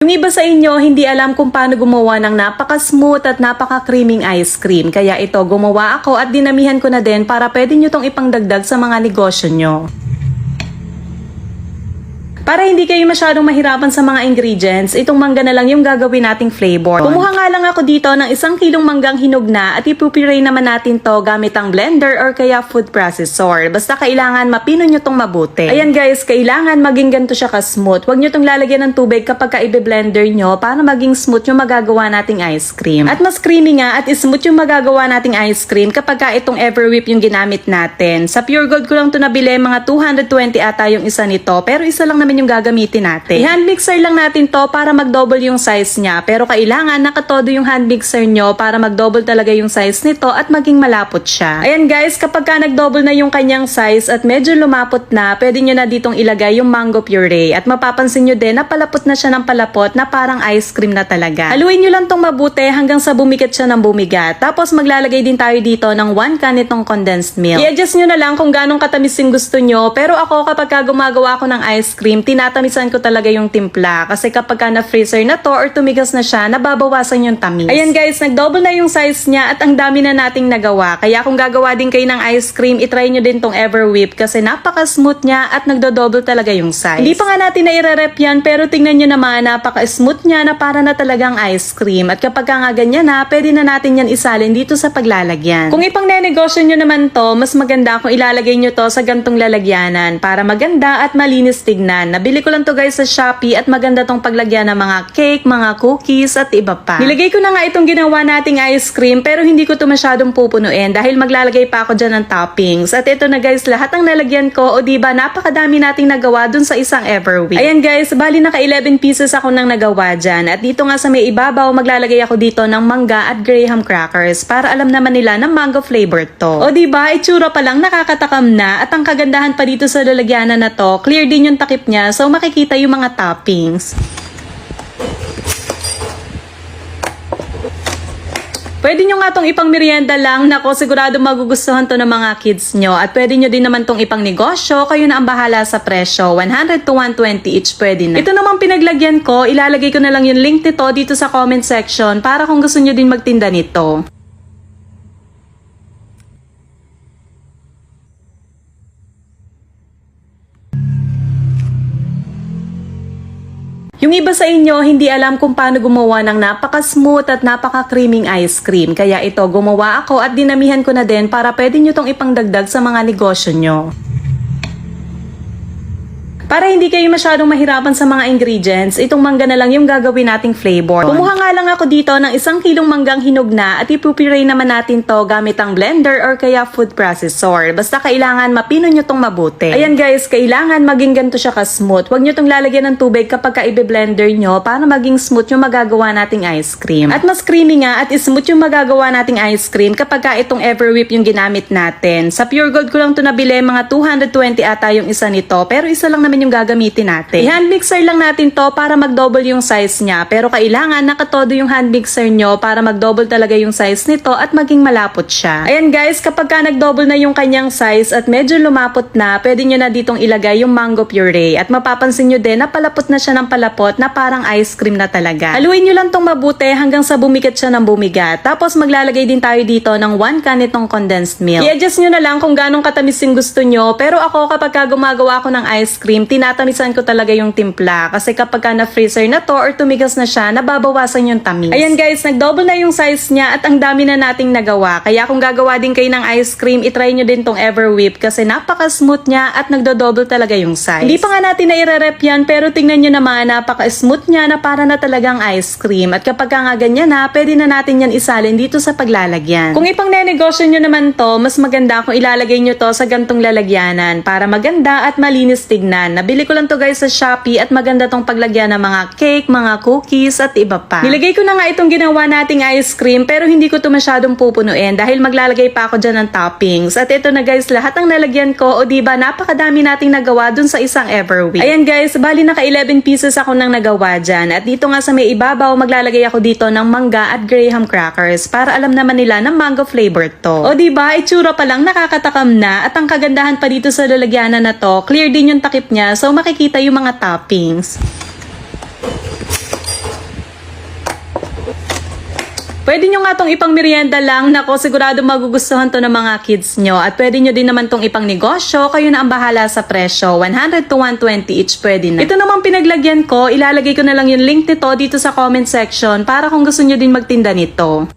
Yung iba sa inyo, hindi alam kung paano gumawa ng napaka-smooth at napaka-creaming ice cream. Kaya ito, gumawa ako at dinamihan ko na din para pwede nyo tong ipangdagdag sa mga negosyo nyo. Para hindi kayo masyadong mahirapan sa mga ingredients, itong mangga na lang yung gagawin nating flavor. Kumuha nga lang ako dito ng 1 kilong manggang hinog na at ipupuree naman natin to gamit ang blender or kaya food processor. Basta kailangan mapino nyo tong mabuti. Ayan guys, kailangan maging ganito siya ka-smooth. Huwag nyo tong lalagyan ng tubig kapag ka-i-blender nyo para maging smooth yung magagawa nating ice cream. At mas creamy nga at smooth yung magagawa nating ice cream kapag ka itong Everwhip yung ginamit natin. Sa Pure Gold ko lang to nabili, mga 220 ata yung isa nito, pero isa lang naman yung gagamitin natin. I-hand mixer lang natin to para mag-double yung size niya. Pero kailangan nakatodo yung hand mixer nyo para mag-double talaga yung size nito at maging malapot siya. Ayan guys, kapag ka nag-double na yung kanyang size at medyo lumapot na, pwede nyo na ditong ilagay yung mango puree. At mapapansin nyo din na palapot na siya ng palapot na parang ice cream na talaga. Haluin nyo lang tong mabuti hanggang sa bumigat siya ng bumigat. Tapos maglalagay din tayo dito ng 1 can itong condensed milk. I-adjust nyo na lang kung ganong katamis yung gusto nyo. Pero ako kapag ka gumagawa ako ng ice cream, tinatamisan ko talaga yung timpla kasi kapag ka na-freezer na to or tumigas na siya, nababawasan yung tamis. Ayan guys, nag-double na yung size niya at ang dami na nating nagawa. Kaya kung gagawa din kayo ng ice cream, itry nyo din tong Everwhip kasi napaka-smooth niya at nagdo-double talaga yung size. Hindi pa nga natin na i-rep yan pero tingnan nyo naman, napaka-smooth niya na para na talagang ice cream. At kapag ka nga ganyan na, pwede na natin yan isalin dito sa paglalagyan. Kung ipang nenegosyo nyo naman to, mas maganda kung ilalagay nyo to sa gantong lalagyanan para maganda at malinis tignan. Nabili ko lang to guys sa Shopee at maganda tong paglagyan ng mga cake, mga cookies at iba pa. Nilagay ko na nga itong ginawa nating ice cream pero hindi ko to masyadong pupunuin dahil maglalagay pa ako dyan ng toppings. At ito na guys, lahat ng nalagyan ko o diba napakadami nating nagawa dun sa isang Everwhip. Ayan guys, bali naka 11 pieces ako nang nagawa dyan. At dito nga sa may ibabaw, maglalagay ako dito ng mangga at graham crackers para alam naman nila na mango flavor to. O diba, itsura pa lang nakakatakam na at ang kagandahan pa dito sa lalagyanan na to, clear din yung takip niya so makikita yung mga toppings. Pwede nyo nga tong ipang merienda lang. Nako, sigurado magugustuhan to ng mga kids nyo. At pwede nyo din naman tong ipang negosyo. Kayo na ang bahala sa presyo. 100 to 120 each pwede na. Ito namang pinaglagyan ko. Ilalagay ko na lang yung link nito dito sa comment section para kung gusto nyo din magtinda nito. Yung iba sa inyo, hindi alam kung paano gumawa ng napaka-smooth at napaka-creaming ice cream. Kaya ito, gumawa ako at dinamihan ko na din para pwede nyo tong ipangdagdag sa mga negosyo nyo. Para hindi kayo masyadong mahirapan sa mga ingredients, itong mangga na lang yung gagawin nating flavor. Kumuha nga lang ako dito ng 1 kilong manggang hinog na at ipupuree naman natin to gamit ang blender or kaya food processor. Basta kailangan mapino nyo tong mabuti. Ayan guys, kailangan maging ganito siya ka-smooth. Huwag nyo tong lalagyan ng tubig kapag ka-i-blender nyo para maging smooth yung magagawa nating ice cream. At mas creamy nga at smooth yung magagawa nating ice cream kapag ka itong Everwhip yung ginamit natin. Sa Pure Gold ko lang to nabili, mga 220 ata yung isa nito, pero isa lang naman yung gagamitin natin. I-hand mixer lang natin to para mag-double yung size niya. Pero kailangan nakatodo yung hand mixer nyo para mag-double talaga yung size nito at maging malapot siya. Ayan guys, kapag ka nag-double na yung kanyang size at medyo lumapot na, pwede nyo na ditong ilagay yung mango puree. At mapapansin nyo din na palapot na siya ng palapot na parang ice cream na talaga. Haluin nyo lang tong mabuti hanggang sa bumigat siya ng bumigat. Tapos maglalagay din tayo dito ng 1 can itong condensed milk. I-adjust nyo na lang kung ganong katamis yung gusto nyo. Pero ako kapag ka gumagawa ako ng ice cream, tinatamisan ko talaga yung timpla kasi kapag ka na-freezer na to or tumigas na siya, nababawasan yung tamis. Ayan guys, nag-double na yung size niya at ang dami na nating nagawa. Kaya kung gagawa din kayo ng ice cream, itry nyo din tong Everwhip kasi napaka-smooth niya at nagdo-double talaga yung size. Hindi pa nga natin na i-rep yan pero tingnan nyo naman, napaka-smooth niya na para na talagang ice cream. At kapag ka nga ganyan na, pwede na natin yan isalin dito sa paglalagyan. Kung ipang nenegosyo nyo naman to, mas maganda kung ilalagay nyo to sa gantong lalagyanan para maganda at malinis tignan. Nabili ko lang to guys sa Shopee at maganda tong paglagyan ng mga cake, mga cookies at iba pa. Nilagay ko na nga itong ginawa nating ice cream pero hindi ko to masyadong pupunuin dahil maglalagay pa ako dyan ng toppings. At ito na guys, lahat ng nalagyan ko o diba napakadami nating nagawa dun sa isang Everwhip. Ayan guys, bali naka 11 pieces ako nang nagawa dyan. At dito nga sa may ibabaw, maglalagay ako dito ng mangga at graham crackers para alam naman nila na mango flavor to. O diba, itsura pa lang nakakatakam na at ang kagandahan pa dito sa lalagyanan na to, clear din yung takip niya so makikita yung mga toppings. Pwede nyo nga tong ipang merienda lang. Nako, sigurado magugustuhan to ng mga kids nyo. At pwede nyo din naman tong ipang negosyo. Kayo na ang bahala sa presyo. 100 to 120 each pwede na. Ito namang pinaglagyan ko, ilalagay ko na lang yung link nito dito sa comment section para kung gusto nyo din magtinda nito.